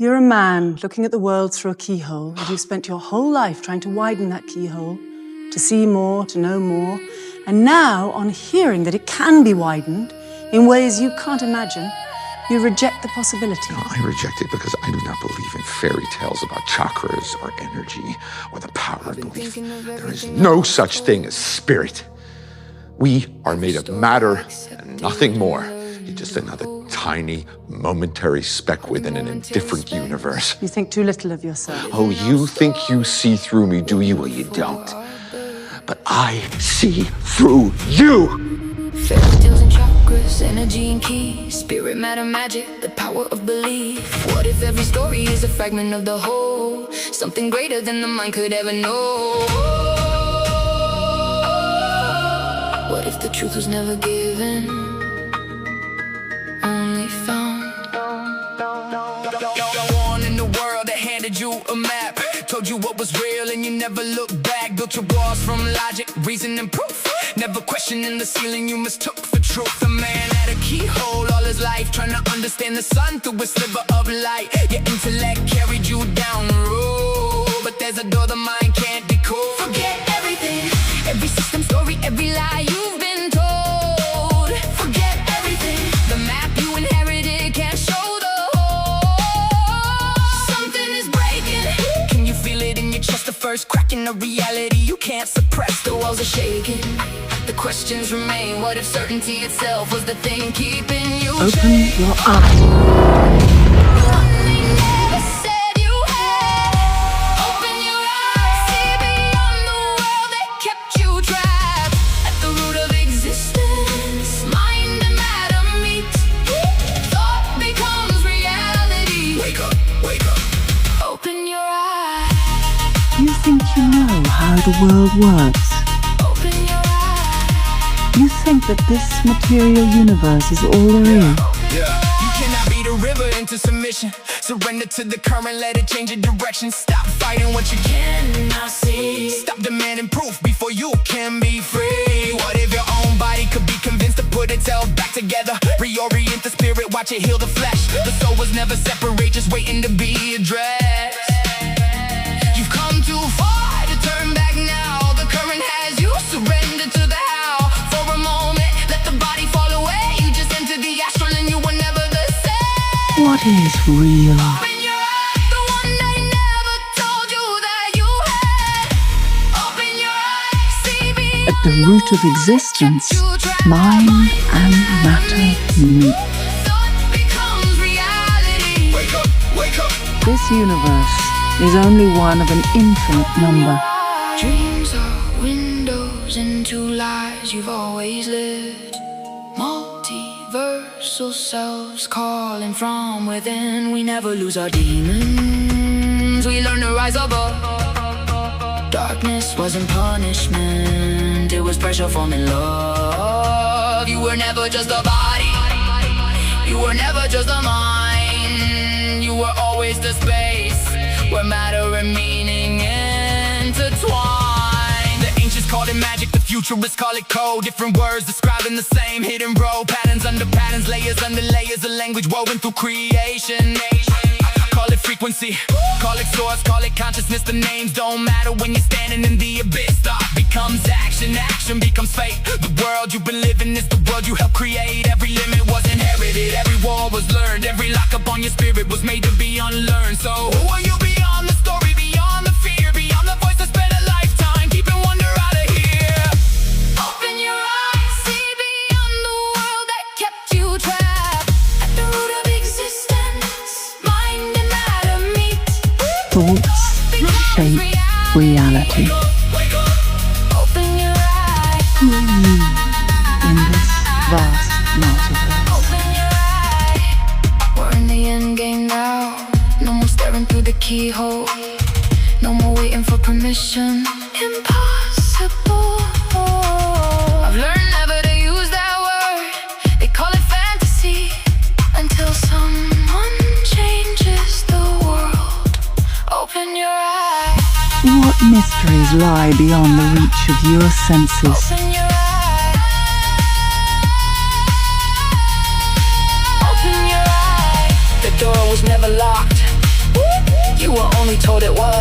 You're a man looking at the world through a keyhole, and you've spent your whole life trying to widen that keyhole, to see more, to know more. And now, on hearing that it can be widened in ways you can't imagine, you reject the possibility. No, I reject it because I do not believe in fairy tales about chakras or energy or the power of belief. There is no such thing as spirit. We are made of matter and nothing more. You're just another tiny, momentary speck within an indifferent universe. You think too little of yourself. Oh, you think you see through me, do you? Well, you don't. But I see through you! Fairy tales and chakras, energy and keys, spirit, matter, magic, the power of belief. What if every story is a fragment of the whole? Something greater than the mind could ever know. What if the truth was never given, only found? No one in the world that handed you a map, told you what was real and you never looked back. Built your walls from logic, reason and proof, never questioning the ceiling you mistook for truth. A man had a keyhole all his life, trying to understand the sun through a sliver of light. Your intellect carried you down the road, but there's a door the mind can't decode. Forget everything, every system, story, every lie you've been told. Forget everything, the map you inherited can't show the whole. Something is breaking. Can you feel it in your chest? The first crack in the reality you can't suppress. The walls are shaking, the questions remain. What if certainty itself was the thing keeping you Open chained? your eyes. They never said you had. Open your eyes, see beyond the world that kept you trapped. At the root of existence, mind and matter meet. Thought becomes reality. Wake up, wake up. Open your eyes, You think you know how the world works. open your eyes. You think that this material universe is all there is. Yeah. You cannot beat a river into submission. Surrender to the current, let it change your direction. Stop fighting what you cannot see. Stop demanding proof before you can be free. What if your own body could be convinced to put itself back together? Reorient the spirit, watch it heal the flesh. The soul was never separate, just waiting to be addressed. You've come too far to turn back now. The current has you, surrender to the how. For a moment, let the body fall away. You just entered the astral and you were never the same. What is real? Open your eyes, the one they never told you that you had. Open your eyes, see beyond At the root of existence, you trapped. mind and matter meet. Thought becomes reality. Wake up, wake up. This universe is only one of an infinite number. Dreams are windows into lives you've always lived. Multiversal selves calling from within. We never lose our demons, we learn to rise above. Darkness wasn't punishment, it was pressure forming love. You were never just a body, you were never just a mind. You were always the space where matter and meaning intertwine. The ancients called it magic, the futurists call it code. Different words describing the same hidden road. Patterns under patterns, layers under layers of language woven through creation. Call it frequency, call it source, call it consciousness. The names don't matter when you're standing in the abyss. Thought becomes action, action becomes fate. The world you've been living is the world you helped create. Every limit was inherited, every wall was learned. Every lock up on your spirit was made to be unlearned. So who are you beyond the story, beyond the fear, beyond the voice that spent a lifetime keeping wonder out of here? Open your eyes, see beyond the world that kept you trapped. At the root of existence, mind and matter meet. Thoughts shape reality. Wake up. Open your eyes, Who are you in this vast multiverse? open your eyes. We're in the end game now. No more staring through the keyhole. No more waiting for permission. Impossible. I've learned never to use that word. They call it fantasy. Until someone changes the world. Open your eyes. What mysteries lie beyond the reach of your senses? Open your eyes. Open your eyes. The door was never locked, told it was.